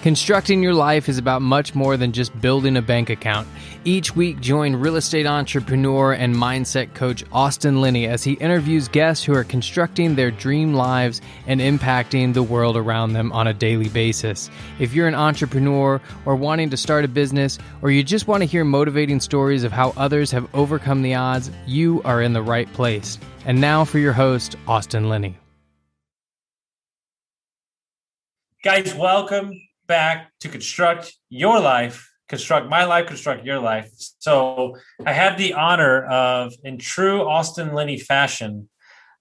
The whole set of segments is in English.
Constructing your life is about much more than just building a bank account. Each week, join real estate entrepreneur and mindset coach Austin Linney as he interviews guests who are constructing their dream lives and impacting the world around them on a daily basis. If you're an entrepreneur or wanting to start a business, or you just want to hear motivating stories of how others have overcome the odds, you are in the right place. And now for your host, Austin Linney. Guys, welcome back to Construct Your Life, Construct My Life, Construct Your Life. So I have the honor of, in true Austin Linney fashion,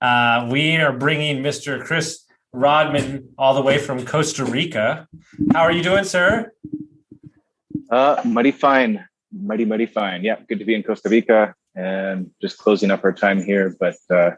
we are bringing Mr. Chris Rodman all the way from Costa Rica. How are you doing, sir? Mighty fine. Mighty fine. Yeah, good to be in Costa Rica and just closing up our time here, but I'm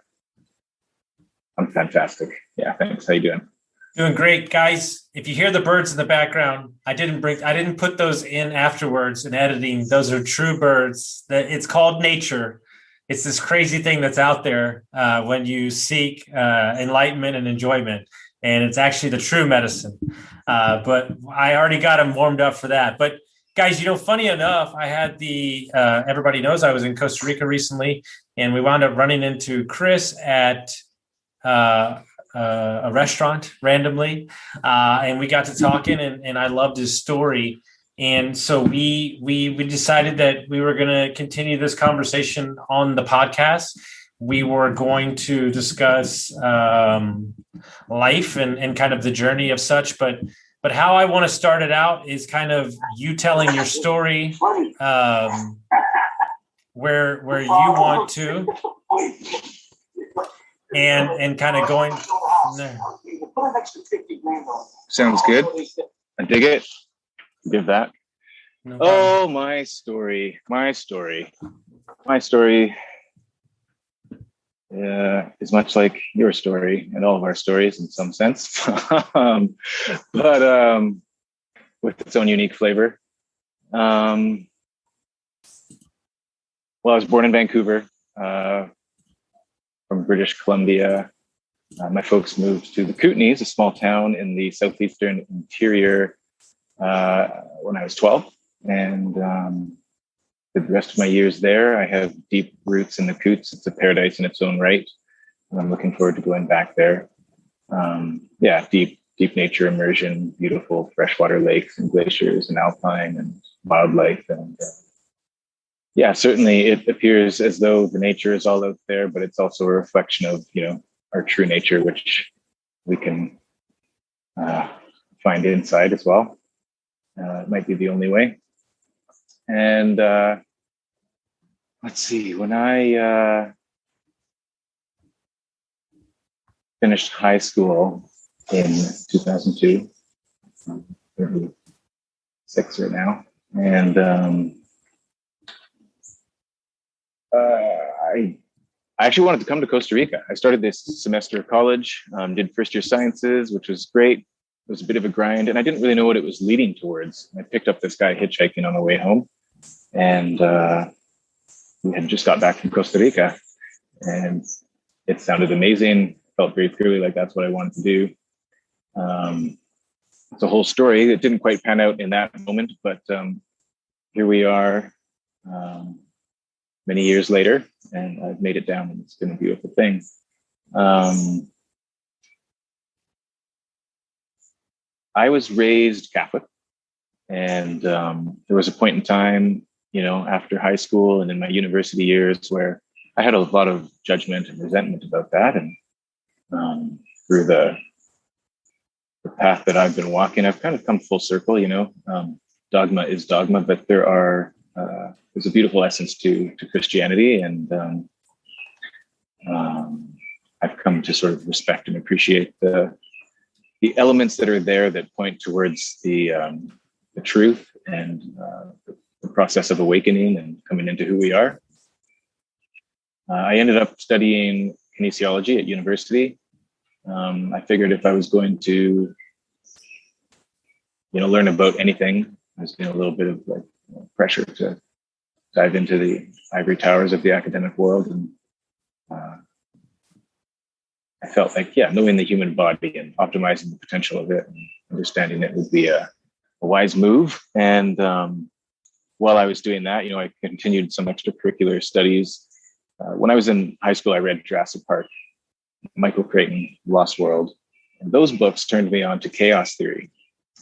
fantastic. Yeah, thanks. How you doing? Doing great, guys. If you hear the birds in the background, I didn't put those in afterwards in editing. Those are true birds. It's called nature. It's this crazy thing that's out there when you seek enlightenment and enjoyment, and it's actually the true medicine. But I already got them warmed up for that. But guys, funny enough, I had everybody knows I was in Costa Rica recently, and we wound up running into Chris at a restaurant randomly, and we got to talking, and I loved his story. And so we decided that we were going to continue this conversation on the podcast. We were going to discuss life and kind of the journey of such, but how I want to start it out is kind of you telling your story, where you want to, and kind of going from there. Sounds good. I dig it. Give that. No Oh, my story is much like your story and all of our stories in some sense, but with its own unique flavor. Well, I was born in Vancouver, from British Columbia. My folks moved to the Kootenays, a small town in the southeastern interior, when I was 12. And the rest of my years there, I have deep roots in the Coots. It's a paradise in its own right. And I'm looking forward to going back there. Deep nature immersion, beautiful freshwater lakes and glaciers and alpine and wildlife. And certainly it appears as though the nature is all out there, but it's also a reflection of, our true nature, which we can find inside as well. It might be the only way. And let's see, when I finished high school in 2002, I'm 36 right now, and I actually wanted to come to Costa Rica. I started this semester of college, did first year sciences, which was great. It was a bit of a grind, and I didn't really know what it was leading towards. I picked up this guy hitchhiking on the way home, and we had just got back from Costa Rica, and it sounded amazing. Felt very clearly like that's what I wanted to do. It's a whole story. It didn't quite pan out in that moment, but here we are many years later, and I've made it down, and it's been a beautiful thing. I was raised Catholic, and there was a point in time, after high school and in my university years where I had a lot of judgment and resentment about that. And through the path that I've been walking, I've kind of come full circle. Dogma is dogma, but there's a beautiful essence to Christianity, and I've come to sort of respect and appreciate the elements that are there that point towards the truth and the process of awakening and coming into who we are. I ended up studying kinesiology at university. I figured if I was going to, learn about anything, I was a little bit of pressure to dive into the ivory towers of the academic world, and I felt like, knowing the human body and optimizing the potential of it and understanding it would be a wise move. And while I was doing that, I continued some extracurricular studies. When I was in high school, I read Jurassic Park, Michael Crichton, Lost World. And those books turned me on to chaos theory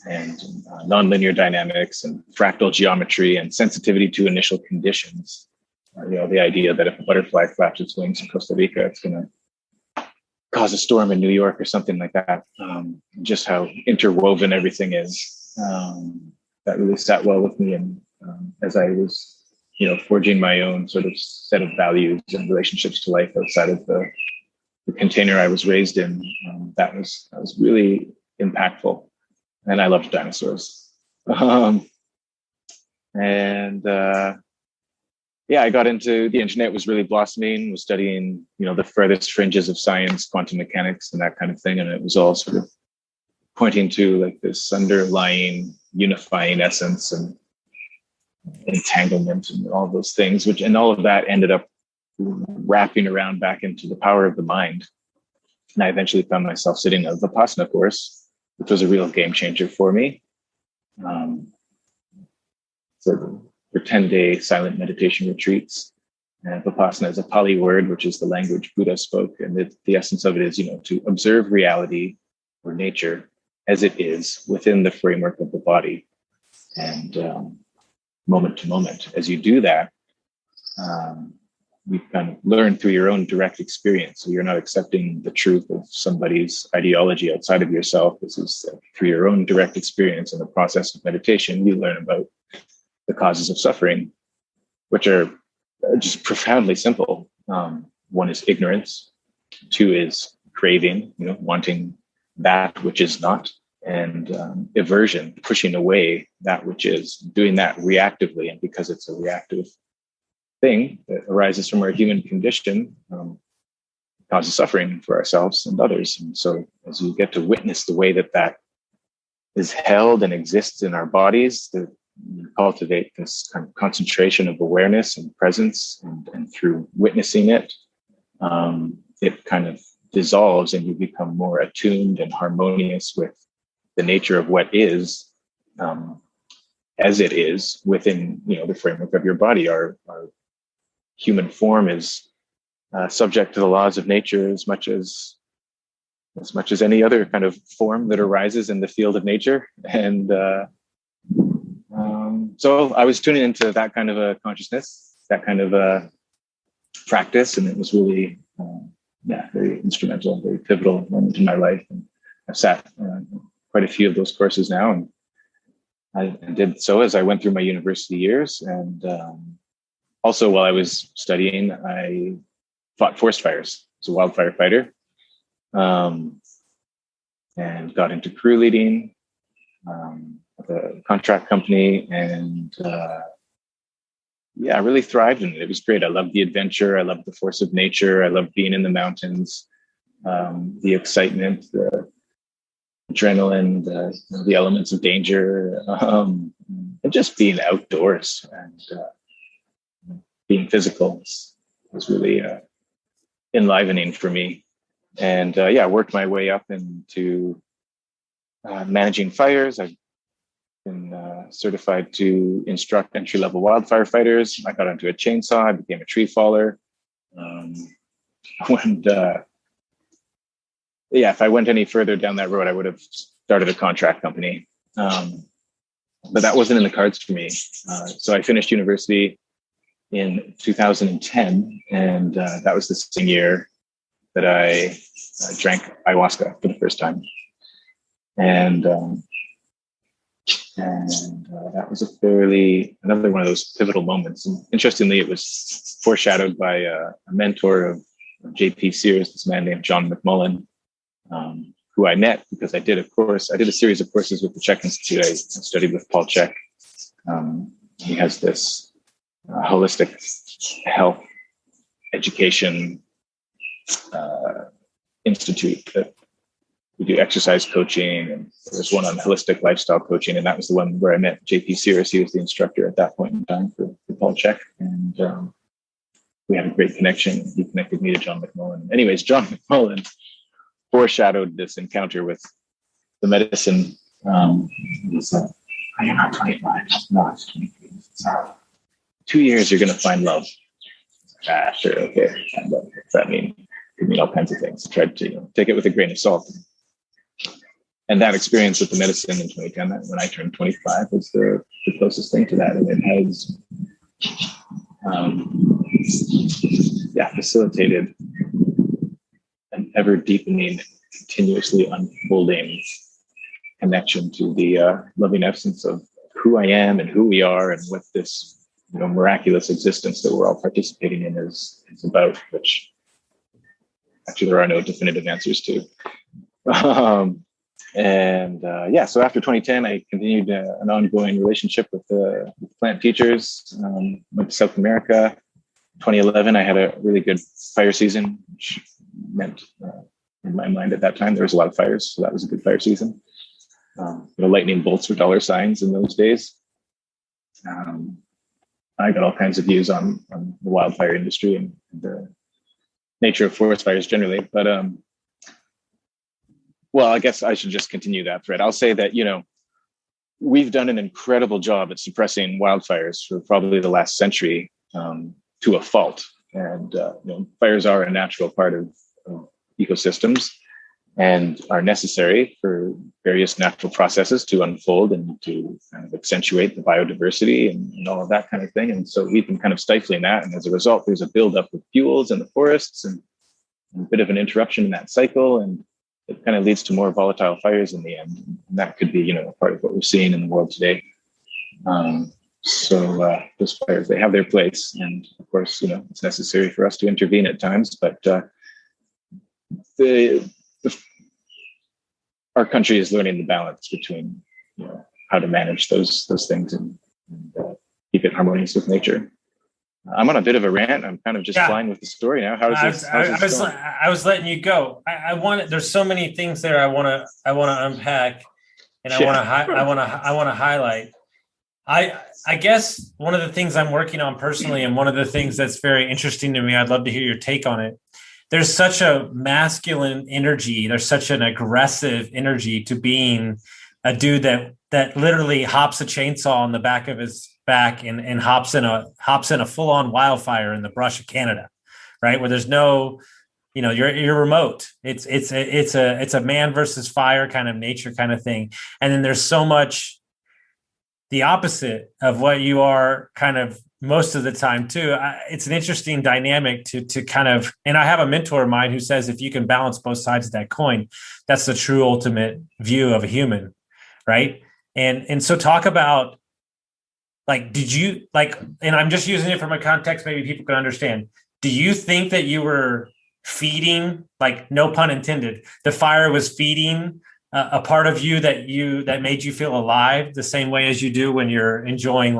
and nonlinear dynamics and fractal geometry and sensitivity to initial conditions. The idea that if a butterfly flaps its wings in Costa Rica, it's going to cause a storm in New York or something like that. Just how interwoven everything is. That really sat well with me. And as I was, forging my own sort of set of values and relationships to life outside of the container I was raised in, that was really impactful. And I loved dinosaurs. I got into the internet, was really blossoming, was studying, the furthest fringes of science, quantum mechanics and that kind of thing. And it was all sort of pointing to like this underlying unifying essence and entanglement and all those things, and all of that ended up wrapping around back into the power of the mind. And I eventually found myself sitting a vipassana course, which was a real game changer for me. For 10-day silent meditation retreats. And vipassana is a Pali word, which is the language Buddha spoke. And the essence of it is, to observe reality or nature as it is within the framework of the body. And moment to moment, as you do that, you kind of learn through your own direct experience. So you're not accepting the truth of somebody's ideology outside of yourself. This is through your own direct experience in the process of meditation, you learn about the causes of suffering, which are just profoundly simple. One is ignorance. Two is craving, wanting that which is not, and aversion, pushing away that which is, doing that reactively. And because it's a reactive thing that arises from our human condition, causes suffering for ourselves and others. And so as you get to witness the way that is held and exists in our bodies, you cultivate this kind of concentration of awareness and presence, and through witnessing it, it kind of dissolves and you become more attuned and harmonious with the nature of what is, as it is within, the framework of your body. Our human form is subject to the laws of nature as much as any other kind of form that arises in the field of nature. And so I was tuning into that kind of a consciousness, that kind of a practice, and it was really, very instrumental, very pivotal moment in my life. And I've sat quite a few of those courses now, and I did so as I went through my university years. And also while I was studying, I fought forest fires as a wildfire fighter, and got into crew leading at a contract company, and I really thrived in it. It was great. I loved the adventure. I loved the force of nature. I loved being in the mountains, the excitement, the adrenaline, the elements of danger, and just being outdoors and being physical was really enlivening for me. And I worked my way up into managing fires. I've been certified to instruct entry-level wildfire fighters. I got onto a chainsaw. I became a tree faller. If I went any further down that road, I would have started a contract company. But that wasn't in the cards for me. So I finished university in 2010, and that was the same year that I drank ayahuasca for the first time. And that was another one of those pivotal moments. And interestingly, it was foreshadowed by a mentor of J.P. Sears, this man named John McMullen, who I met because I did a series of courses with the CHEK Institute. I studied with Paul CHEK. He has this holistic health education institute that we do exercise coaching, and there's one on holistic lifestyle coaching, and that was the one where I met J.P. Sears. He was the instructor at that point in time for Paul CHEK, and we had a great connection. He connected me to John McMullen. Anyways, John McMullen foreshadowed this encounter with the medicine. He's Oh, you're not 25. No, it's 23. So 2 years, you're going to find love. Sure, okay. Find love. What does that mean? It could mean all kinds of things. I tried to take it with a grain of salt. And that experience with the medicine in 2010, when I turned 25, was the closest thing to that. And it has facilitated an ever deepening, continuously unfolding connection to the loving essence of who I am and who we are and what this miraculous existence that we're all participating in is about, which actually there are no definitive answers to. So after 2010, I continued an ongoing relationship with plant teachers. Went to South America. 2011, I had a really good fire season, which meant in my mind at that time there was a lot of fires, so that was a good fire season. Lightning bolts were dollar signs in those days. I got all kinds of views on the wildfire industry and the nature of forest fires generally. But I guess I should just continue that thread. I'll say that, we've done an incredible job at suppressing wildfires for probably the last century to a fault. And fires are a natural part of ecosystems and are necessary for various natural processes to unfold and to kind of accentuate the biodiversity and all of that kind of thing. And so we've been kind of stifling that. And as a result, there's a buildup of fuels in the forests and a bit of an interruption in that cycle. And it kind of leads to more volatile fires in the end. And that could be, part of what we're seeing in the world today. So those fires, they have their place. And of course, it's necessary for us to intervene at times, but our country is learning the balance between how to manage those things and keep it harmonious with nature. I'm on a bit of a rant. I'm kind of just flying with the story now. I was letting you go. There's so many things there I want to unpack, and I want to highlight. I guess one of the things I'm working on personally, and one of the things that's very interesting to me, I'd love to hear your take on it. There's such a masculine energy. There's such an aggressive energy to being a dude that literally hops a chainsaw on the back of his back and hops in a full-on wildfire in the brush of Canada, right? Where there's no, you're remote. It's a man versus fire kind of nature kind of thing. And then there's so much the opposite of what you are kind of most of the time too. It's an interesting dynamic to kind of, and I have a mentor of mine who says, if you can balance both sides of that coin, that's the true ultimate view of a human. Right. And so talk about, did you and I'm just using it from a context, maybe people can understand. Do you think that you were feeding, no pun intended, the fire was feeding a part of you that made you feel alive the same way as you do when you're enjoying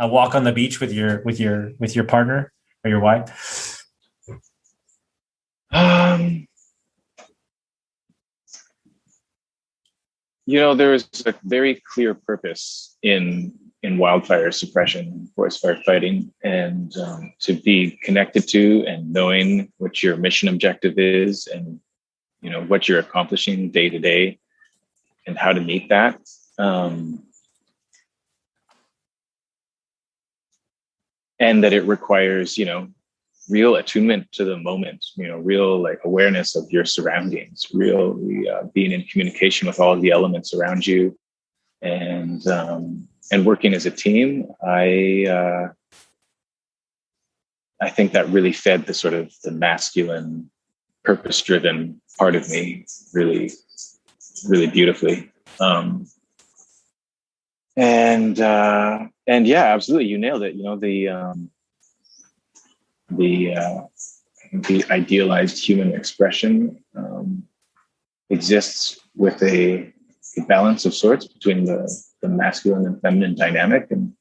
a walk on the beach with your partner or your wife? There is a very clear purpose in wildfire suppression, forest fire fighting, and to be connected to and knowing what your mission objective is and what you're accomplishing day to day and how to meet that. And that it requires, real attunement to the moment, real awareness of your surroundings, really being in communication with all of the elements around you, and working as a team. I think that really fed the sort of the masculine, purpose-driven part of me really, really beautifully. And yeah, absolutely, you nailed it. The idealized human expression exists with a balance of sorts between the masculine and feminine dynamic, and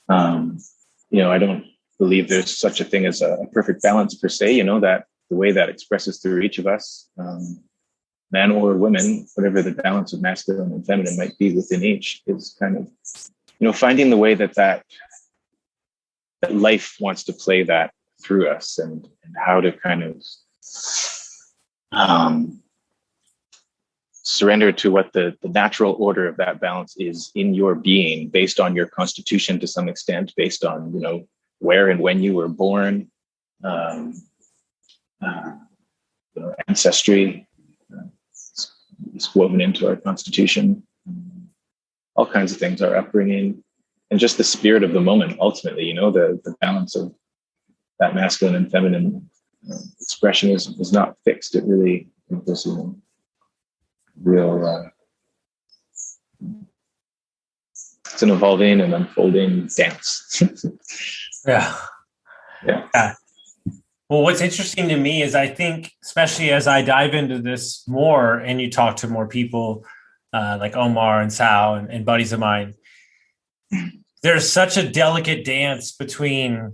I don't believe there's such a thing as a perfect balance per se. That the way that expresses through each of us, man or woman, whatever the balance of masculine and feminine might be within each, is kind of, finding the way that life wants to play that through us, and how to kind of surrender to what the natural order of that balance is in your being, based on your constitution to some extent, based on, where and when you were born, ancestry, it's woven into our constitution, all kinds of things, our upbringing, and just the spirit of the moment. Ultimately, the balance of that masculine and feminine expression is not fixed. It really is real. It's an evolving and unfolding dance. Yeah. Well, what's interesting to me is I think, especially as I dive into this more and you talk to more people like Omar and Sal and buddies of mine, there's such a delicate dance between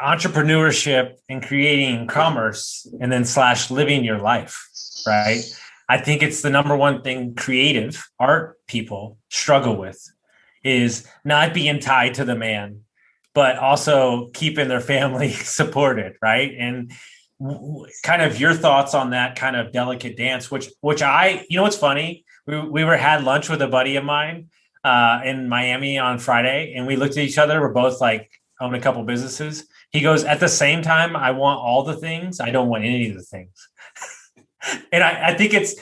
entrepreneurship and creating commerce and then / living your life, right? I think it's the number one thing creative art people struggle with is not being tied to the man, but also keeping their family supported, right? And kind of your thoughts on that kind of delicate dance, which what's funny? We had lunch with a buddy of mine in Miami on Friday, and we looked at each other. We're both like own a couple businesses. He goes, at the same time, I want all the things. I don't want any of the things. And I think it's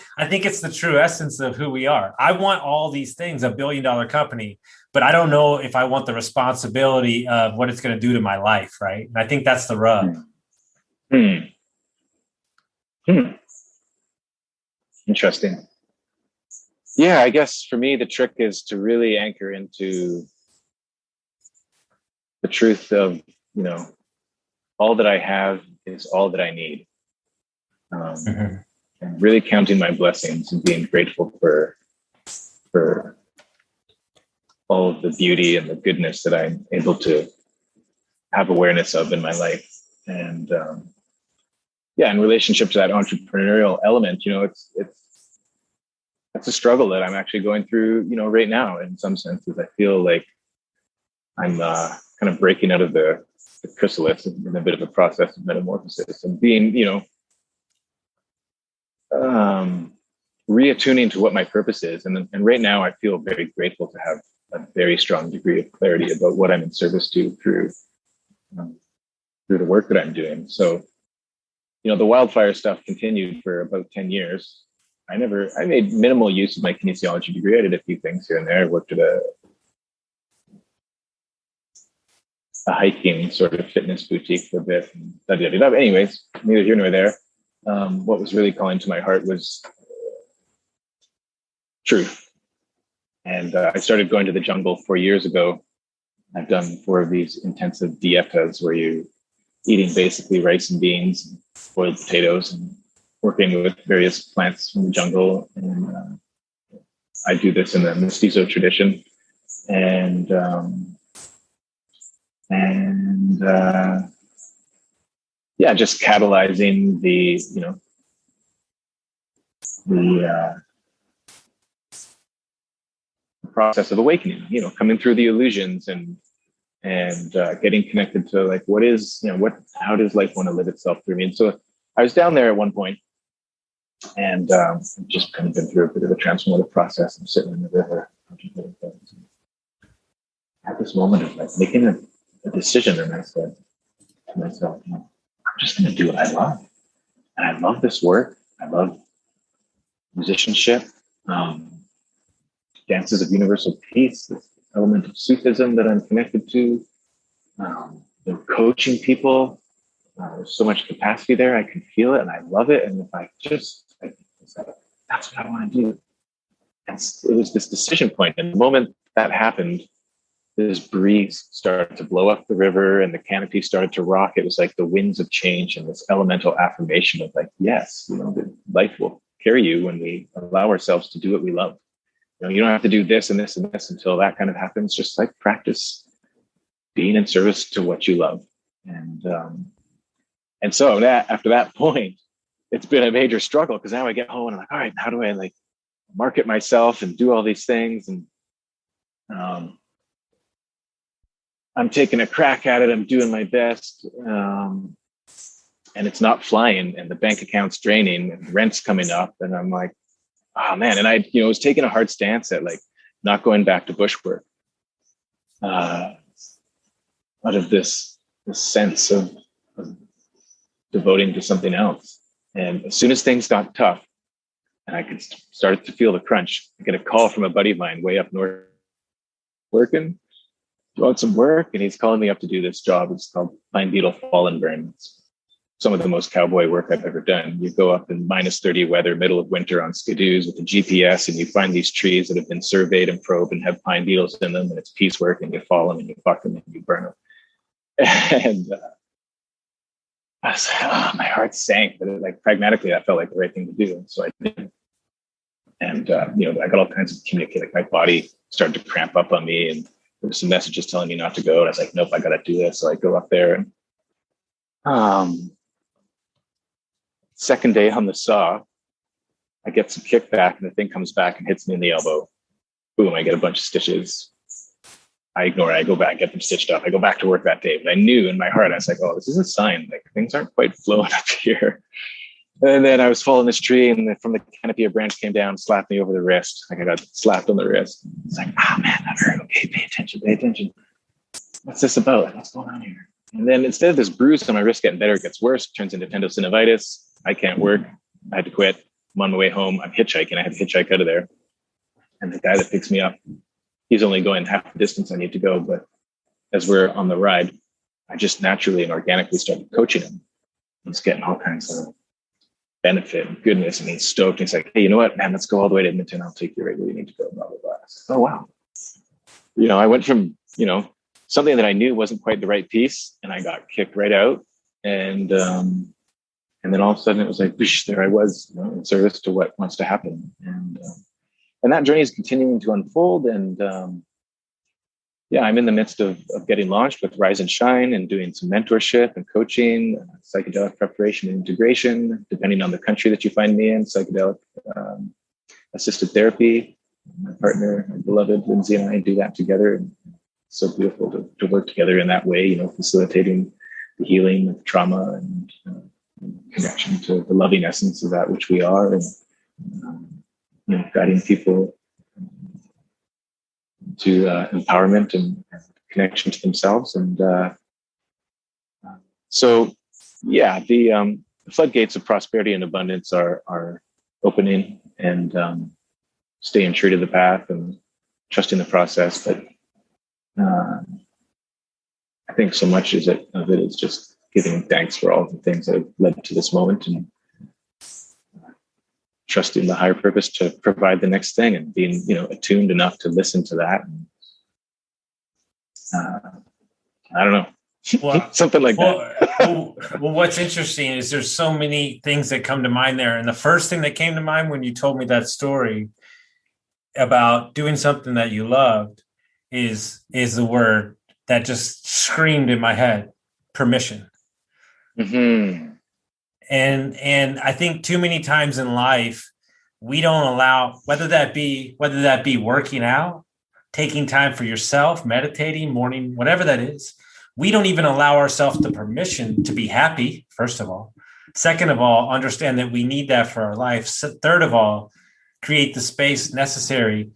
the true essence of who we are. I want all these things, $1 billion company, but I don't know if I want the responsibility of what it's going to do to my life, right? And I think that's the rub. Interesting. Yeah, I guess for me, the trick is to really anchor into the truth of, all that I have is all that I need. And really counting my blessings and being grateful for all of the beauty and the goodness that I'm able to have awareness of in my life. And in relationship to that entrepreneurial element, it's a struggle that I'm actually going through, right now. In some senses, I feel like I'm kind of breaking out of the chrysalis in a bit of a process of metamorphosis and being, reattuning to what my purpose is. And right now I feel very grateful to have a very strong degree of clarity about what I'm in service to through the work that I'm doing. So, the wildfire stuff continued for about 10 years. I made minimal use of my kinesiology degree. I did a few things here and there. I worked at a hiking sort of fitness boutique for a bit. Anyways, neither here nor there. What was really calling to my heart was truth. And I started going to the jungle 4 years ago. I've done 4 of these intensive dietas where you're eating basically rice and beans, boiled potatoes, and working with various plants from the jungle. And I do this in the mestizo tradition. And just catalyzing the process of awakening, coming through the illusions and getting connected to like, what is, how does life want to live itself through me? And so I was down there at one point and just kind of been through a bit of a transformative process. I'm sitting in the river, at this moment of like making a decision, and I said to myself, I'm just going to do what I love. And I love this work. I love musicianship, dances of universal peace, this element of Sufism that I'm connected to, coaching people. There's so much capacity there. I can feel it and I love it. And if that's what I want to do. And it was this decision point. And the moment that happened, this breeze started to blow up the river and the canopy started to rock. It was like the winds of change and this elemental affirmation of like, yes, life will carry you when we allow ourselves to do what we love. You don't have to do this and this and this until that kind of happens. Just like practice being in service to what you love. And so that after that point, it's been a major struggle because now I get home and I'm like, all right, how do I like market myself and do all these things? And I'm taking a crack at it. I'm doing my best. And it's not flying and the bank account's draining and rent's coming up. And I'm like, oh man. And I, was taking a hard stance at like not going back to bushwork, out of this sense of devoting to something else. And as soon as things got tough and I could start to feel the crunch, I get a call from a buddy of mine way up north working, doing some work. And he's calling me up to do this job. It's called Pine Beetle Fall and Burn. It's some of the most cowboy work I've ever done. You go up in -30 weather, middle of winter on skidoos with a GPS, and you find these trees that have been surveyed and probed and have pine beetles in them, and it's piecework, and you fall them and you fuck them and you burn them. And I was like, oh, my heart sank, but like pragmatically, that felt like the right thing to do. And so I did. And, I got all kinds of communicate, like my body started to cramp up on me, and there were some messages telling me not to go. And I was like, nope, I got to do this. So I go up there, and second day on the saw, I get some kickback, and the thing comes back and hits me in the elbow. Boom, I get a bunch of stitches. I ignore it. I go back, get them stitched up. I go back to work that day. But I knew in my heart, I was like, oh, this is a sign. Like things aren't quite flowing up here. And then I was following this tree, and from the canopy, a branch came down, slapped me over the wrist. Like I got slapped on the wrist. It's like, oh man, I'm very okay. Pay attention, pay attention. What's this about? Like, what's going on here? And then instead of this bruise on my wrist getting better, it gets worse. It turns into tendinosynovitis. I can't work. I had to quit. I'm on my way home. I'm hitchhiking. I had to hitchhike out of there. And the guy that picks me up, he's only going half the distance I need to go. But as we're on the ride, I just naturally and organically started coaching him. He's getting all kinds of benefit and goodness. And he's stoked. He's like, hey, you know what, man, let's go all the way to Edmonton. I'll take you right where you need to go. Blah, blah, blah. Oh, wow. I went from, something that I knew wasn't quite the right piece, and I got kicked right out. And then all of a sudden it was like, whoosh, there I was, in service to what wants to happen. And that journey is continuing to unfold. And I'm in the midst of getting launched with Rise and Shine and doing some mentorship and coaching, psychedelic preparation and integration, depending on the country that you find me in, psychedelic assisted therapy. My partner, my beloved Lindsay, and I do that together. And it's so beautiful to work together in that way, facilitating the healing of trauma and connection to the loving essence of that which we are, and guiding people to empowerment and connection to themselves. And the floodgates of prosperity and abundance are opening, and staying true to the path and trusting the process. But I think so much of it is just giving thanks for all the things that have led to this moment, and trusting the higher purpose to provide the next thing, and being, attuned enough to listen to that. I don't know. Well, something like that. Well, what's interesting is there's so many things that come to mind there. And the first thing that came to mind when you told me that story about doing something that you loved is the word that just screamed in my head: permission. Mm-hmm. And I think too many times in life, we don't allow, whether that be working out, taking time for yourself, meditating, morning, whatever that is, we don't even allow ourselves the permission to be happy, first of all. Second of all, understand that we need that for our life. Third of all, create the space necessary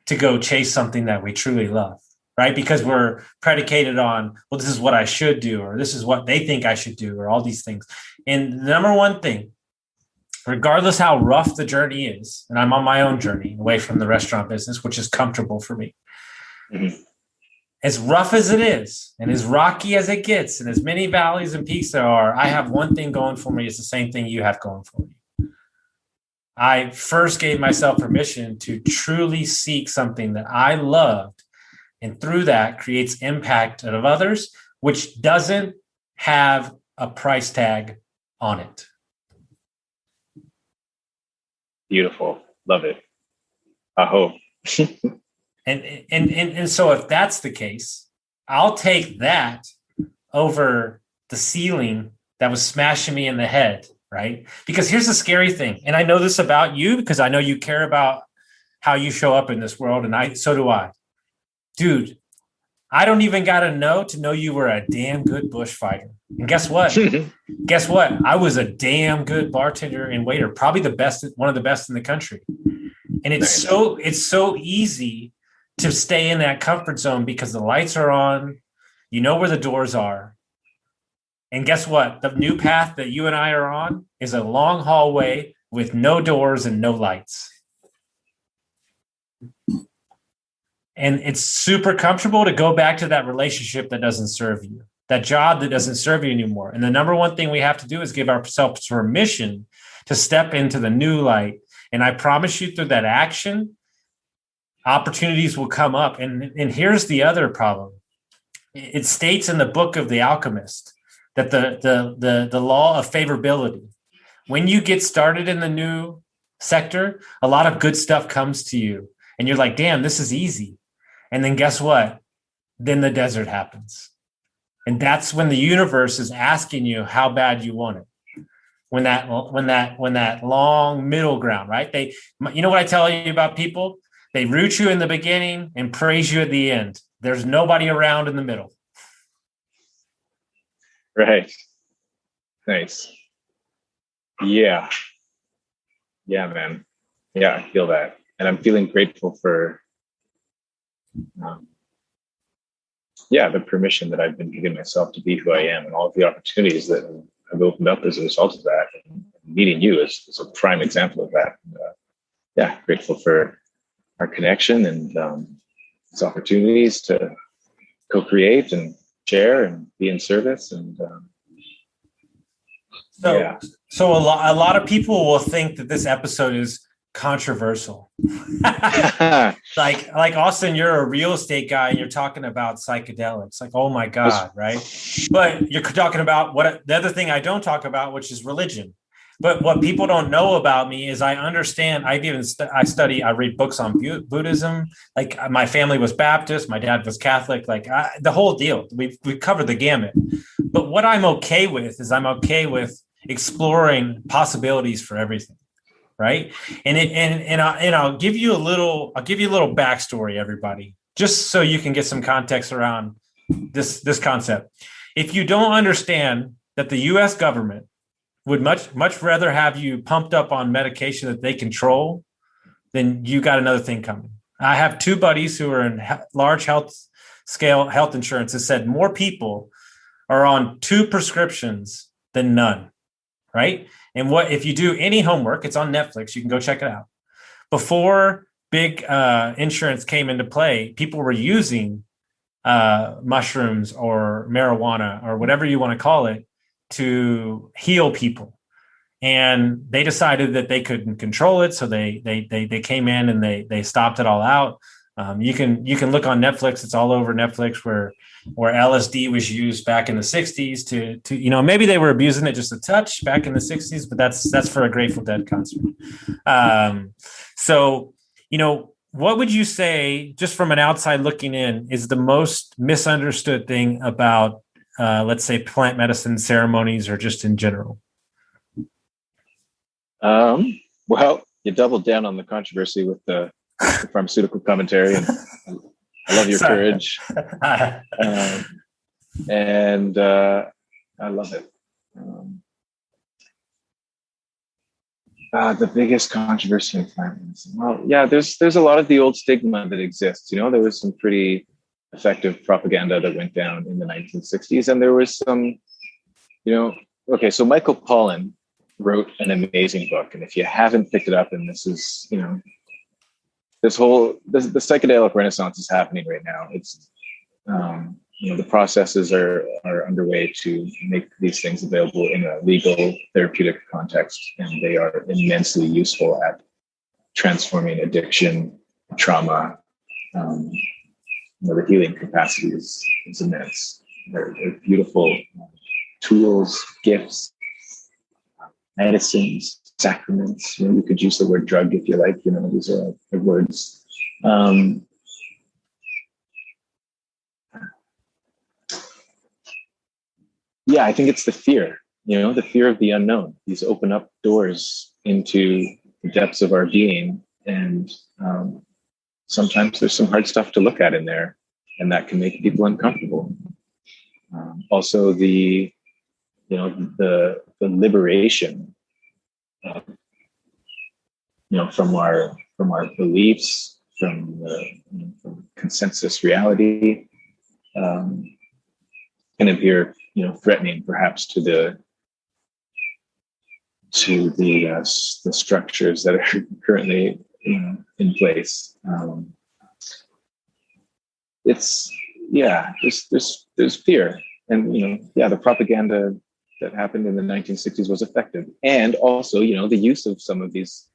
to go chase something that we truly love, right? Because we're predicated on, well, this is what I should do, or this is what they think I should do, or all these things. And the number one thing, regardless how rough the journey is, and I'm on my own journey away from the restaurant business, which is comfortable for me. Mm-hmm. As rough as it is, and as rocky as it gets, and as many valleys and peaks there are, I have one thing going for me. It's the same thing you have going for you. I first gave myself permission to truly seek something that I loved, and through that creates impact of others, which doesn't have a price tag on it. Beautiful. Love it. I hope. And so if that's the case, I'll take that over the ceiling that was smashing me in the head, right? Because here's the scary thing. And I know this about you because I know you care about how you show up in this world. And so do I. Dude, I don't even got to know you were a damn good bushfighter. And guess what? Guess what? I was a damn good bartender and waiter, probably the best, one of the best in the country. And it's so easy to stay in that comfort zone because the lights are on, you know where the doors are. And guess what? The new path that you and I are on is a long hallway with no doors and no lights. And it's super comfortable to go back to that relationship that doesn't serve you, that job that doesn't serve you anymore. And the number one thing we have to do is give ourselves permission to step into the new light. And I promise you, through that action, opportunities will come up. And here's the other problem. It states in the book of The Alchemist that the law of favorability, when you get started in the new sector, a lot of good stuff comes to you. And you're like, damn, this is easy. And then guess what? Then the desert happens. And that's when the universe is asking you how bad you want it. When that long middle ground, right? You know what I tell you about people? They root you in the beginning and praise you at the end. There's nobody around in the middle. Right. Nice. Yeah. Yeah, man. Yeah, I feel that. And I'm feeling grateful for the permission that I've been giving myself to be who I am, and all of the opportunities that have opened up as a result of that. And meeting you is a prime example of that. And, grateful for our connection and its opportunities to co-create and share and be in service. And so a lot of people will think that this episode is controversial. like Austin, you're a real estate guy and you're talking about psychedelics. Like, oh my God, right? But you're talking about the other thing I don't talk about, which is religion. But what people don't know about me is I understand. I read books on Buddhism. Like, my family was Baptist, my dad was Catholic. Like, the whole deal. We covered the gamut. But what I'm okay with is I'm okay with exploring possibilities for everything. Right. And I'll give you a little backstory, everybody, just so you can get some context around this concept. If you don't understand that the US government would much rather have you pumped up on medication that they control, then you got another thing coming. I have two buddies who are in large scale health insurance that said more people are on 2 prescriptions than none. Right. And if you do any homework, it's on Netflix. You can go check it out. Before big insurance came into play, people were using mushrooms or marijuana or whatever you want to call it to heal people. And they decided that they couldn't control it. So they came in and they stopped it all out. You can look on Netflix. It's all over Netflix where LSD was used back in the 60s to maybe they were abusing it just a touch back in the 60s, but that's for a Grateful Dead concert. So, what would you say, just from an outside looking in, is the most misunderstood thing about, let's say, plant medicine ceremonies or just in general? Well, you doubled down on the controversy with the pharmaceutical commentary, and I love your courage. And I love it. The biggest controversy in plant medicine. Well, yeah, there's a lot of the old stigma that exists. There was some pretty effective propaganda that went down in the 1960s, and there was some, okay, so Michael Pollan wrote an amazing book, and if you haven't picked it up, and this is, the psychedelic renaissance is happening right now. It's, the processes are underway to make these things available in a legal therapeutic context, and they are immensely useful at transforming addiction, trauma. The healing capacity is immense. They're beautiful tools, gifts, medicines, sacraments. You could use the word drug if you like. These are words. I think it's the fear. The fear of the unknown. These open up doors into the depths of our being, and sometimes there's some hard stuff to look at in there. and that can make people uncomfortable. Also, the liberation, from our beliefs, from consensus reality, can appear, threatening, perhaps, to the structures that are currently in place. There's fear, and the propaganda that happened in the 1960s was effective, and also the use of some of these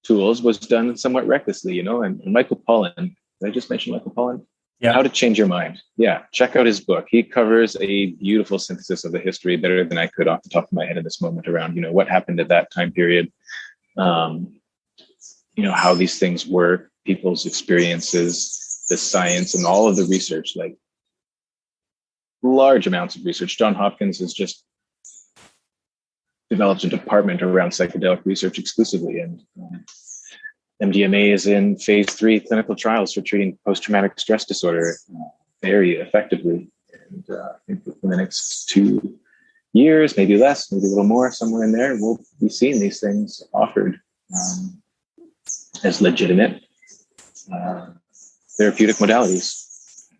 tools was done somewhat recklessly. And Michael Pollan, did I just mention Michael Pollan? Yeah. How to Change Your Mind. Yeah, check out his book. He covers a beautiful synthesis of the history, better than I could off the top of my head in this moment, around what happened at that time period, how these things work, people's experiences, the science, and all of the research, like large amounts of research. John Hopkins has just developed a department around psychedelic research exclusively, and MDMA is in phase 3 clinical trials for treating post-traumatic stress disorder very effectively. And I think within the next 2 years, maybe less, maybe a little more, somewhere in there, we'll be seeing these things offered as legitimate therapeutic modalities.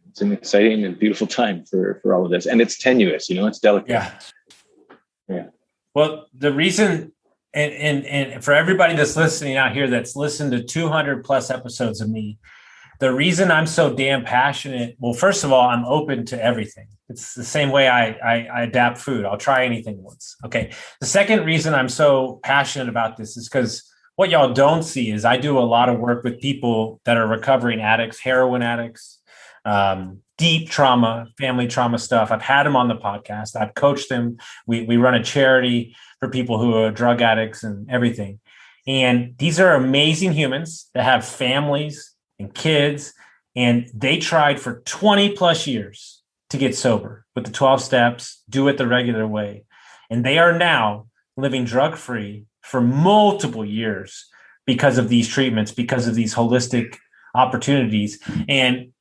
It's an exciting and beautiful time for all of this. And it's tenuous, it's delicate. Yeah. Well, the reason, and for everybody that's listening out here that's listened to 200 plus episodes of me, the reason I'm so damn passionate, well, first of all, I'm open to everything. It's the same way I adapt food. I'll try anything once. Okay. The second reason I'm so passionate about this is because what y'all don't see is I do a lot of work with people that are recovering addicts, heroin addicts, deep trauma, family trauma stuff. I've had them on the podcast. I've coached them. We run a charity for people who are drug addicts and everything. And these are amazing humans that have families and kids, and they tried for 20 plus years to get sober with the 12 steps, do it the regular way. And they are now living drug-free for multiple years because of these treatments, because of these holistic opportunities. And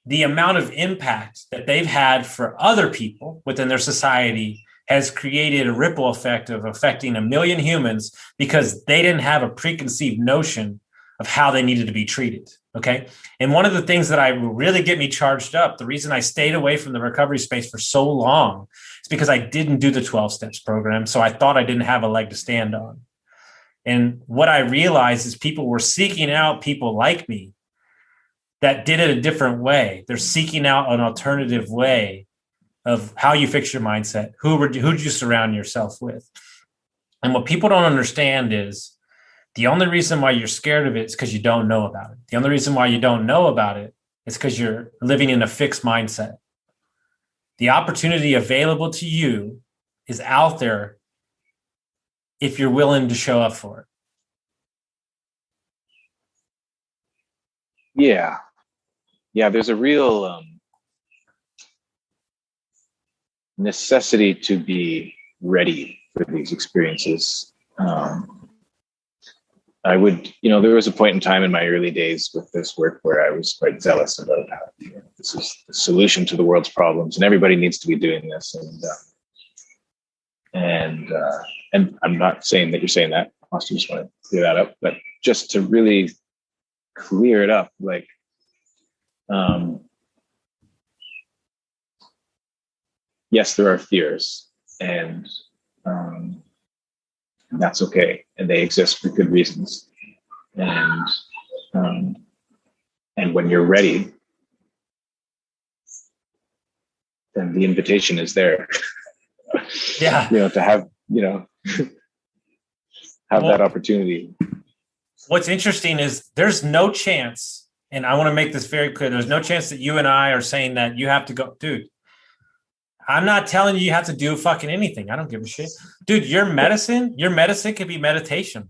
the amount of impact that they've had for other people within their society has created a ripple effect of affecting 1 million humans because they didn't have a preconceived notion of how they needed to be treated. Okay. And one of the things that I really get me charged up, the reason I stayed away from the recovery space for so long is because I didn't do the 12 steps program. So I thought I didn't have a leg to stand on. And what I realized is people were seeking out people like me that did it a different way. They're seeking out an alternative way of how you fix your mindset. Who'd you surround yourself with? And what people don't understand is the only reason why you're scared of it is because you don't know about it. The only reason why you don't know about it is because you're living in a fixed mindset. The opportunity available to you is out there if you're willing to show up for it. Yeah. There's a real necessity to be ready for these experiences. I would, there was a point in time in my early days with this work where I was quite zealous about how this is the solution to the world's problems, and everybody needs to be doing this. And I'm not saying that you're saying that. I just want to clear that up, but just to really clear it up, like, yes, there are fears, and that's okay, and they exist for good reasons. And when you're ready, then the invitation is there. Yeah, to have that opportunity. What's interesting is there's no chance, and I want to make this very clear, there's no chance that you and I are saying that you have to go, dude. I'm not telling you have to do fucking anything. I don't give a shit. Dude, your medicine could be meditation.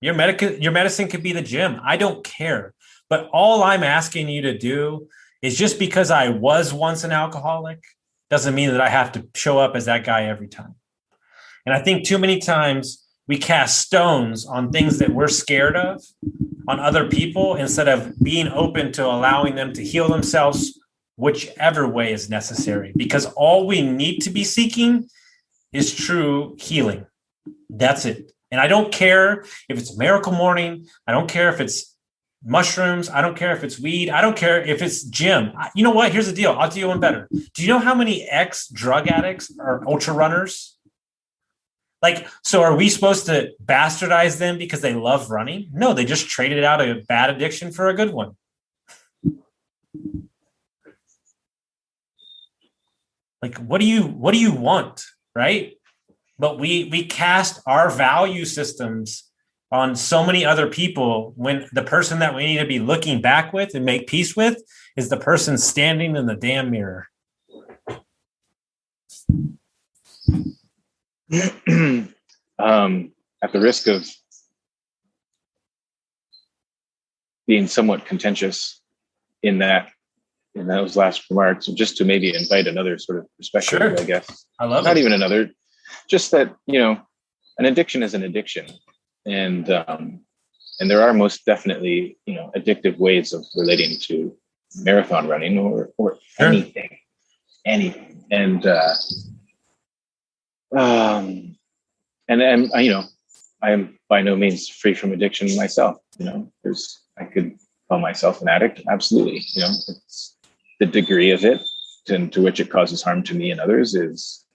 Your medicine could be the gym. I don't care. But all I'm asking you to do is, just because I was once an alcoholic doesn't mean that I have to show up as that guy every time. And I think too many times we cast stones on things that we're scared of, on other people, instead of being open to allowing them to heal themselves whichever way is necessary. Because all we need to be seeking is true healing. That's it. And I don't care if it's a miracle morning. I don't care if it's mushrooms. I don't care if it's weed. I don't care if it's gym. You know what? Here's the deal. I'll do you one better. Do you know how many ex-drug addicts are ultra runners? Like, so are we supposed to bastardize them because they love running? No, they just traded out a bad addiction for a good one. Like, what do you want, right? But we cast our value systems on so many other people when the person that we need to be looking back with and make peace with is the person standing in the damn mirror. At the risk of being somewhat contentious in those last remarks, just to maybe invite another sort of perspective, sure. I guess. I love Not it. even another, just that, an addiction is an addiction. And there are most definitely, addictive ways of relating to marathon running or sure. anything. And I am by no means free from addiction myself. I could call myself an addict. Absolutely. It's the degree of it to which it causes harm to me and others is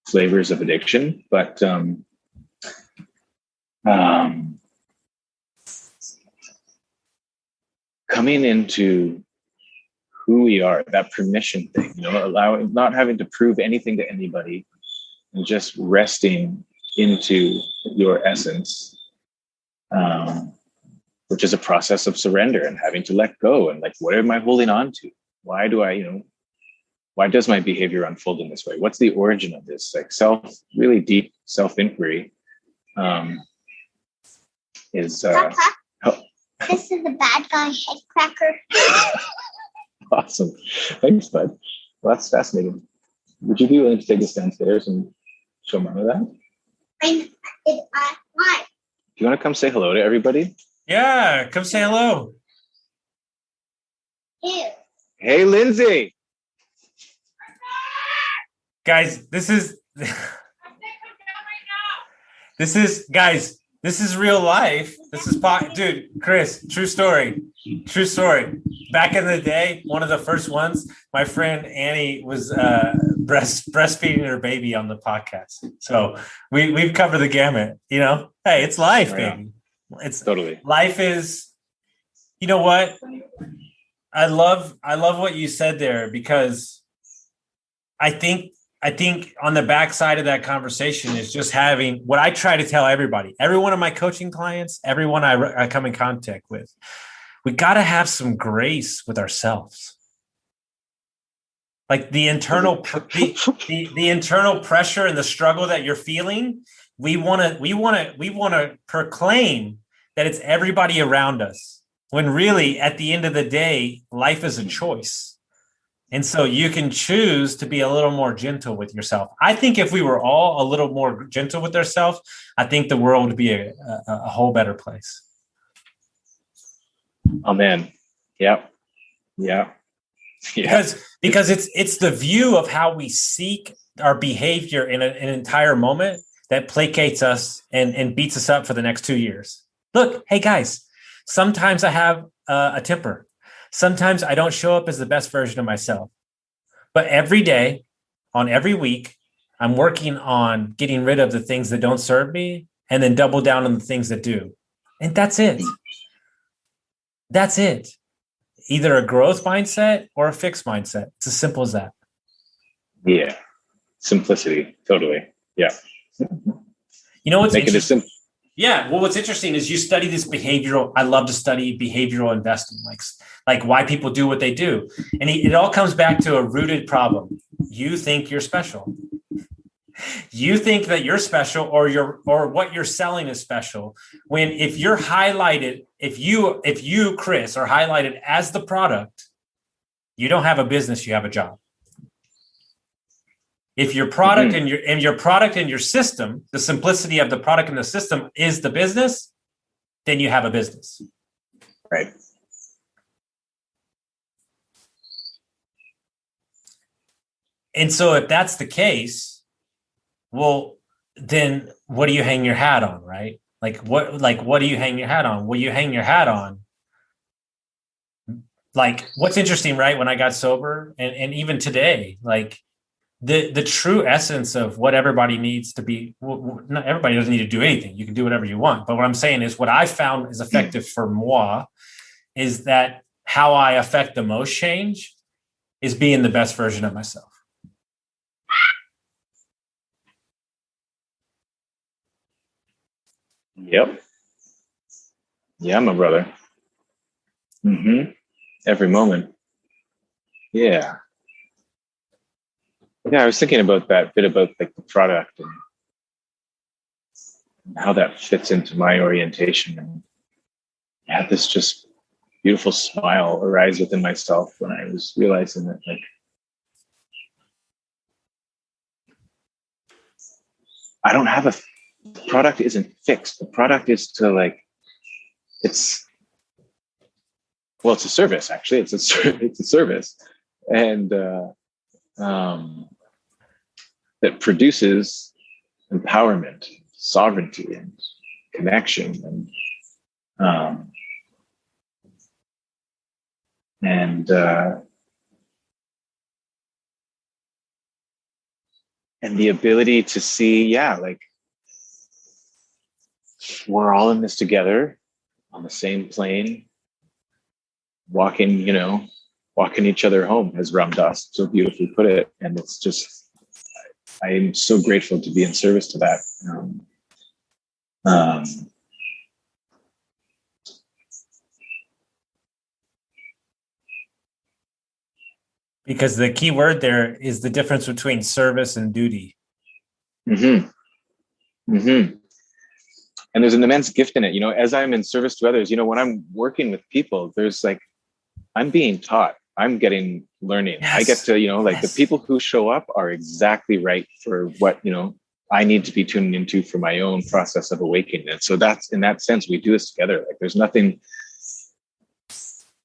flavors of addiction. But coming into who we are, that permission thing, allowing, not having to prove anything to anybody and just resting into your essence, which is a process of surrender and having to let go. And like, what am I holding on to? Why does my behavior unfold in this way? What's the origin of this? Like really deep self-inquiry is... Papa, this is the bad guy head cracker. Awesome. Thanks, bud. Well, that's fascinating. Would you be willing to take us downstairs and show Mama that? Why? Do you want to come say hello to everybody? Yeah, come say hello. Ew. Hey, Lindsay. Guys, this is real life. This is dude, Chris, true story. Back in the day, one of the first ones, my friend Annie was breastfeeding her baby on the podcast. So we've covered the gamut, Hey, it's life, baby. It's totally life is, you know what? I love what you said there, because I think on the backside of that conversation is just having what I try to tell everybody, every one of my coaching clients, everyone I come in contact with, we got to have some grace with ourselves. Like the internal pressure and the struggle that you're feeling, we want to proclaim that it's everybody around us, when really at the end of the day, life is a choice. And so you can choose to be a little more gentle with yourself. I think if we were all a little more gentle with ourselves, I think the world would be a whole better place. Oh man. Yeah. Because it's the view of how we seek our behavior in an entire moment that placates us and beats us up for the next 2 years. Look, hey guys, sometimes I have a temper. Sometimes I don't show up as the best version of myself. But every day, on every week, I'm working on getting rid of the things that don't serve me and then double down on the things that do. And that's it. That's it. Either a growth mindset or a fixed mindset. It's as simple as that. Yeah. Simplicity. Totally. Yeah. You know what's interesting? Simple. Yeah. Well, what's interesting is you study this behavioral. I love to study behavioral investing, like why people do what they do. And it all comes back to a rooted problem. You think you're special. You think that you're special or what you're selling is special. When if you're highlighted, if you, Chris, are highlighted as the product, you don't have a business, you have a job. If your product and your product and your system, the simplicity of the product and the system is the business, then you have a business. Right. And so if that's the case, well, then what do you hang your hat on, right? What do you hang your hat on? Well, you hang your hat on, like, what's interesting, right? When I got sober and even today, like the true essence of what everybody needs to be, not everybody doesn't need to do anything. You can do whatever you want. But what I'm saying is what I found is effective for moi is that how I affect the most change is being the best version of myself. Yep. Yeah, my brother. Every moment. Yeah. Yeah, I was thinking about that bit about like the product and how that fits into my orientation. And I had this just beautiful smile arise within myself when I was realizing that, like, I don't have the product isn't fixed. The product is to, like, it's a service, actually. It's a service. And that produces empowerment, sovereignty, and connection, and the ability to see, like, we're all in this together on the same plane, walking each other home, as Ram Dass so beautifully put it. And it's just, I am so grateful to be in service to that. Because the key word there is the difference between service and duty. And there's an immense gift in it, as I'm in service to others, when I'm working with people, there's like, I'm being taught, I'm getting learning. Yes. I get to, the people who show up are exactly right for what, I need to be tuning into for my own process of awakening. And so that's, in that sense, we do this together. Like, there's nothing,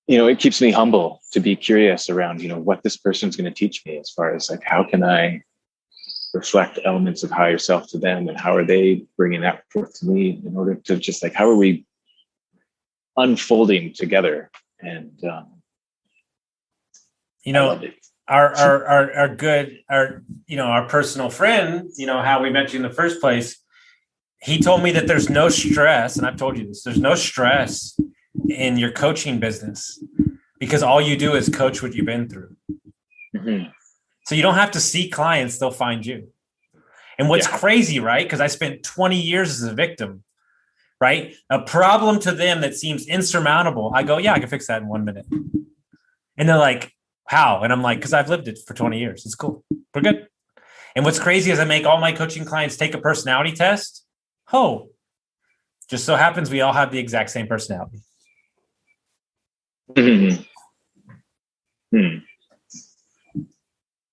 it keeps me humble to be curious around, what this person's going to teach me, as far as, like, how can I reflect elements of higher self to them, and how are they bringing that forth to me, in order to just, like, how are we unfolding together? And our personal friend, how we met you in the first place, he told me that there's no stress, and I've told you this, there's no stress in your coaching business, because all you do is coach what you've been through. So you don't have to see clients, they'll find you. And what's crazy, right? Because I spent 20 years as a victim, right? A problem to them that seems insurmountable, I go, I can fix that in 1 minute. And they're like, how? And I'm like, because I've lived it for 20 years. It's cool. We're good. And what's crazy is I make all my coaching clients take a personality test. Just so happens we all have the exact same personality.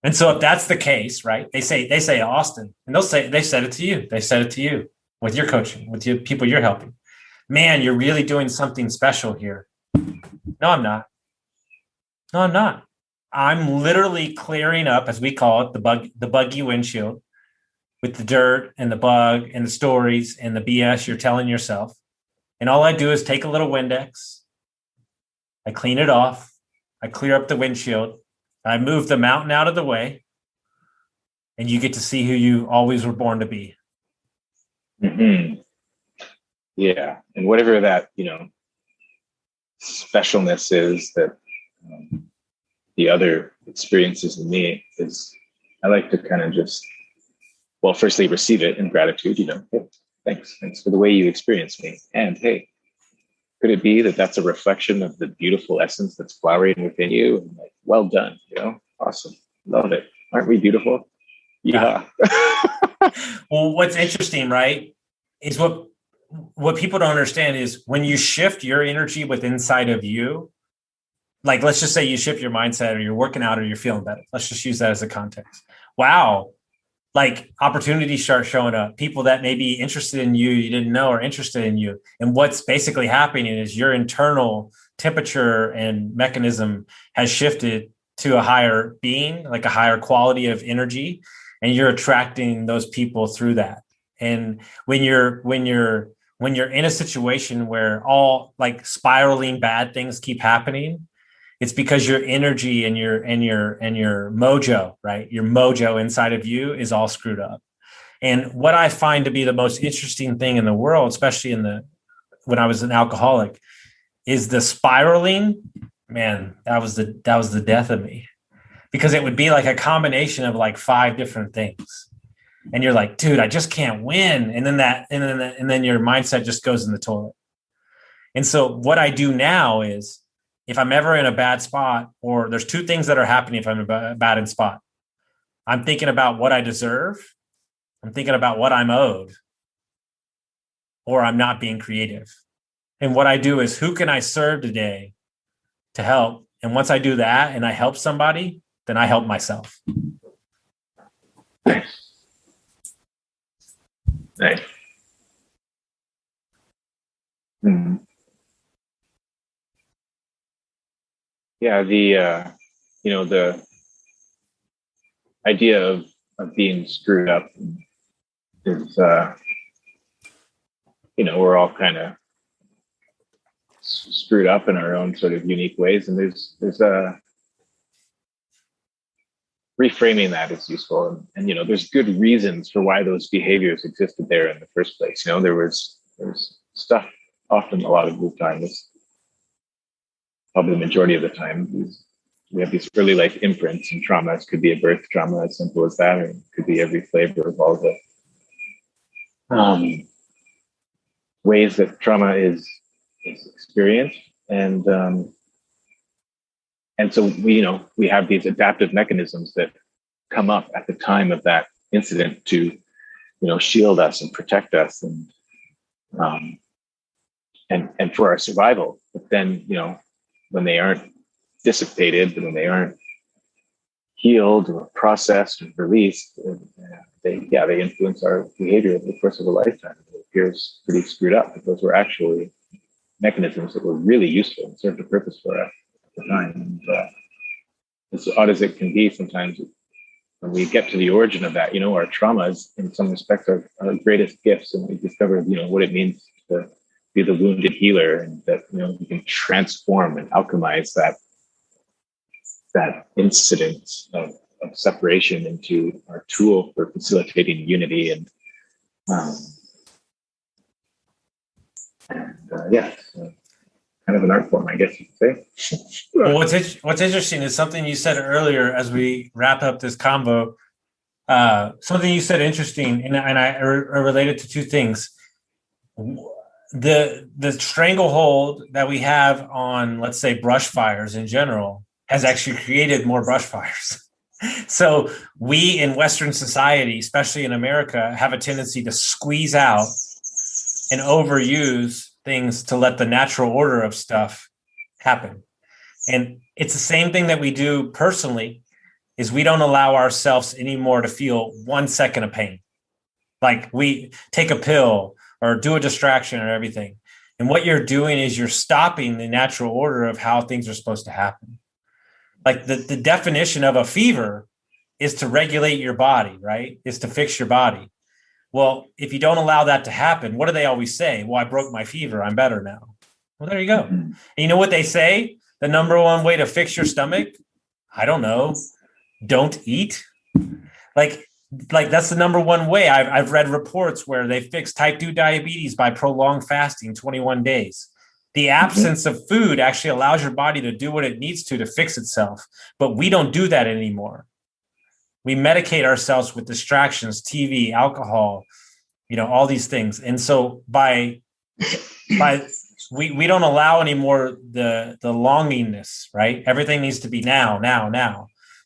And so if that's the case, right? They say Austin, and they said it to you. They said it to you with your coaching, with your people you're helping. Man, you're really doing something special here. No, I'm not. I'm literally clearing up, as we call it, the buggy windshield, with the dirt and the bug and the stories and the BS you're telling yourself. And all I do is take a little Windex. I clean it off. I clear up the windshield. I move the mountain out of the way, and you get to see who you always were born to be. Yeah. And whatever that, specialness is that the other experiences in me is, I like to kind of just, firstly receive it in gratitude, hey, thanks for the way you experience me. And hey, could it be that that's a reflection of the beautiful essence that's flowering within you? And, like, well done, awesome. Love it. Aren't we beautiful? Yeah. Well, what's interesting, right, is what people don't understand is when you shift your energy within inside of you, like, let's just say you shift your mindset, or you're working out, or you're feeling better. Let's just use that as a context. Wow. like opportunities start showing up, people that may be interested in you, you didn't know are interested in you. And what's basically happening is your internal temperature and mechanism has shifted to a higher being, like a higher quality of energy. And you're attracting those people through that. And when you're in a situation where all like spiraling bad things keep happening, it's because your energy and your mojo, right? Your mojo inside of you is all screwed up. And what I find to be the most interesting thing in the world, especially when I was an alcoholic, is the spiraling. Man, that was the death of me, because it would be like a combination of like 5 different things. And you're like, dude, I just can't win. And then your mindset just goes in the toilet. And so what I do now is, if I'm ever in a bad spot, or there's 2 things that are happening if I'm in a bad spot, I'm thinking about what I deserve, I'm thinking about what I'm owed, or I'm not being creative. And what I do is, who can I serve today to help? And once I do that and I help somebody, then I help myself. Nice. Mm-hmm. Yeah, the idea of being screwed up is, we're all kind of screwed up in our own sort of unique ways, and there's reframing that is useful, and there's good reasons for why those behaviors existed there in the first place. There's stuff, often a lot of the time, is probably the majority of the time, we have these early life imprints and traumas. Could be a birth trauma, as simple as that, or it could be every flavor of all the ways that trauma is experienced. And so we have these adaptive mechanisms that come up at the time of that incident to shield us and protect us and for our survival. But then when they aren't dissipated, when they aren't healed or processed or released, they influence our behavior over the course of a lifetime. It appears pretty screwed up, but those were actually mechanisms that were really useful and served a purpose for us at the time. And as odd as it can be, sometimes when we get to the origin of that, our traumas in some respects are our greatest gifts, and we discover what it means to be the wounded healer, and that we can transform and alchemize that incident of separation into our tool for facilitating unity and kind of an art form, I guess you could say. Well, what's interesting is something you said earlier as we wrap up this convo. Something you said interesting, and I related to 2 things. The stranglehold that we have on, let's say, brush fires in general has actually created more brush fires. So we in Western society, especially in America, have a tendency to squeeze out and overuse things to let the natural order of stuff happen. And it's the same thing that we do personally, is we don't allow ourselves anymore to feel 1 second of pain. Like we take a pill or do a distraction or everything. And what you're doing is you're stopping the natural order of how things are supposed to happen. Like the definition of a fever is to regulate your body, right? Is to fix your body. Well, if you don't allow that to happen, what do they always say? Well, I broke my fever. I'm better now. Well, there you go. Mm-hmm. And you know what they say? The number 1 way to fix your stomach? I don't know. Don't eat. Like that's the number 1 way. I've read reports where they fix type 2 diabetes by prolonged fasting 21 days. The absence of food actually allows your body to do what it needs to fix itself. But we don't do that anymore. We medicate ourselves with distractions, TV, alcohol, all these things. And so we don't allow anymore the longingness, right? Everything needs to be now.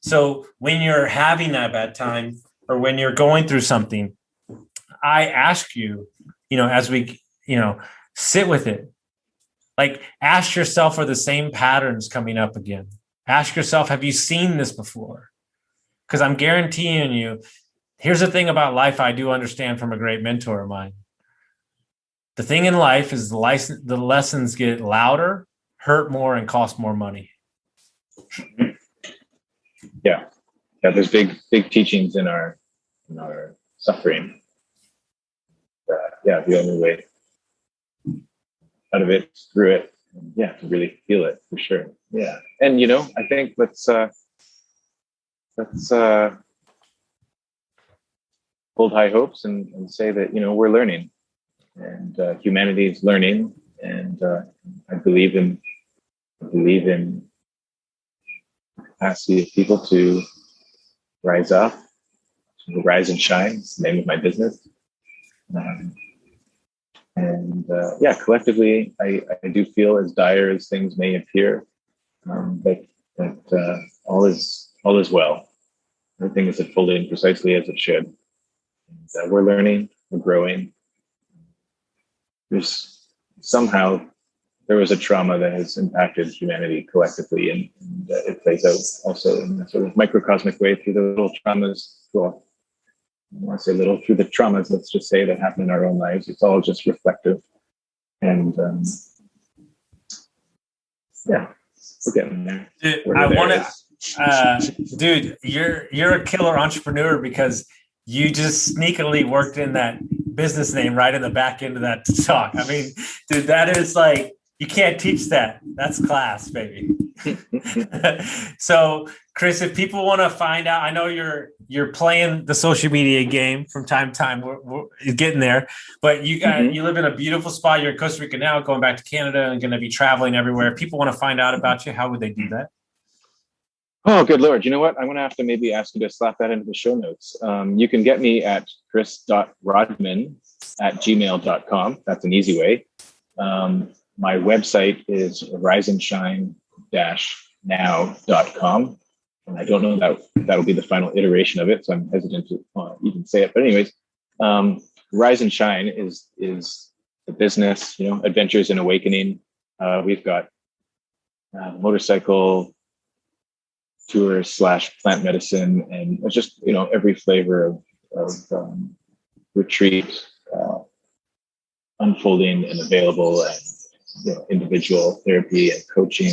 So when you're having that bad time, or when you're going through something, I ask you, as we, sit with it. Like, ask yourself, are the same patterns coming up again? Ask yourself, have you seen this before? Because I'm guaranteeing you, Here's the thing about life I do understand from a great mentor of mine. The thing in life is the lessons get louder, hurt more, and cost more money. Yeah. There's big teachings in our suffering. The only way out of it, through it, to really feel it for sure. Yeah, and I think let's hold high hopes and say that we're learning, and humanity is learning, and I believe in the capacity of people to rise up, to rise and shine. It's the name of my business. Collectively, I do feel, as dire as things may appear, that all is well. Everything is unfolding precisely as it should. And, we're learning, we're growing. There was a trauma that has impacted humanity collectively, and it plays out also in a sort of microcosmic way through the little traumas. Well, I want to say little through the traumas, let's just say, that happen in our own lives. It's all just reflective. And we're getting there. Dude, you're a killer entrepreneur, because you just sneakily worked in that business name right in the back end of that talk. I mean, dude, that is like, you can't teach that. That's class, baby. So, Chris, if people want to find out, I know you're playing the social media game from time to time. We're getting there, but you live in a beautiful spot. You're in Costa Rica now, going back to Canada, and going to be traveling everywhere. If people want to find out about you, how would they do that? Oh, good Lord. You know what? I'm going to have to maybe ask you to slap that into the show notes. You can get me at chris.rodman@gmail.com. That's an easy way. My website is riseandshine-now.com. And I don't know that'll be the final iteration of it, so I'm hesitant to even say it. But anyways, Rise and Shine is the business, Adventures in Awakening. We've got motorcycle tours / plant medicine, and just, every flavor of retreat unfolding and available, and individual therapy and coaching,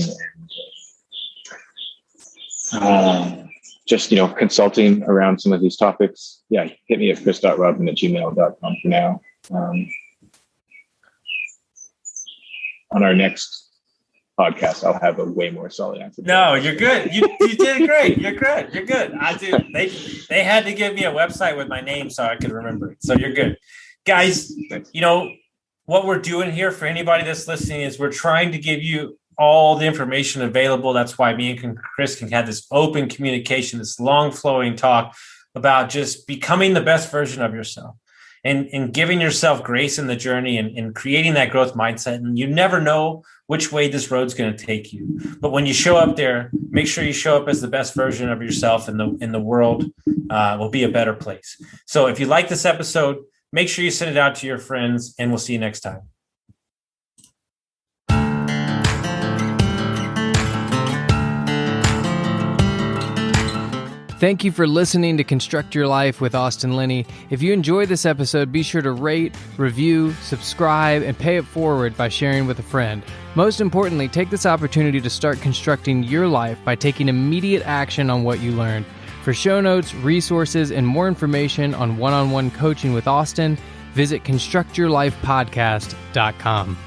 and just consulting around some of these topics. Hit me at chris.rodman@gmail.com for now. On our next podcast, I'll have a way more solid answer. No, you're good. You did great. You're good. I do. They had to give me a website with my name so I could remember it. So you're good, guys. What we're doing here, for anybody that's listening, is we're trying to give you all the information available. That's why me and Chris can have this open communication, this long flowing talk about just becoming the best version of yourself, and giving yourself grace in the journey, and creating that growth mindset. And you never know which way this road's going to take you. But when you show up there, make sure you show up as the best version of yourself, and the world will be a better place. So if you like this episode, make sure you send it out to your friends, and we'll see you next time. Thank you for listening to Construct Your Life with Austin Linney. If you enjoyed this episode, be sure to rate, review, subscribe, and pay it forward by sharing with a friend. Most importantly, take this opportunity to start constructing your life by taking immediate action on what you learned. For show notes, resources, and more information on one-on-one coaching with Austin, visit constructyourlifepodcast.com.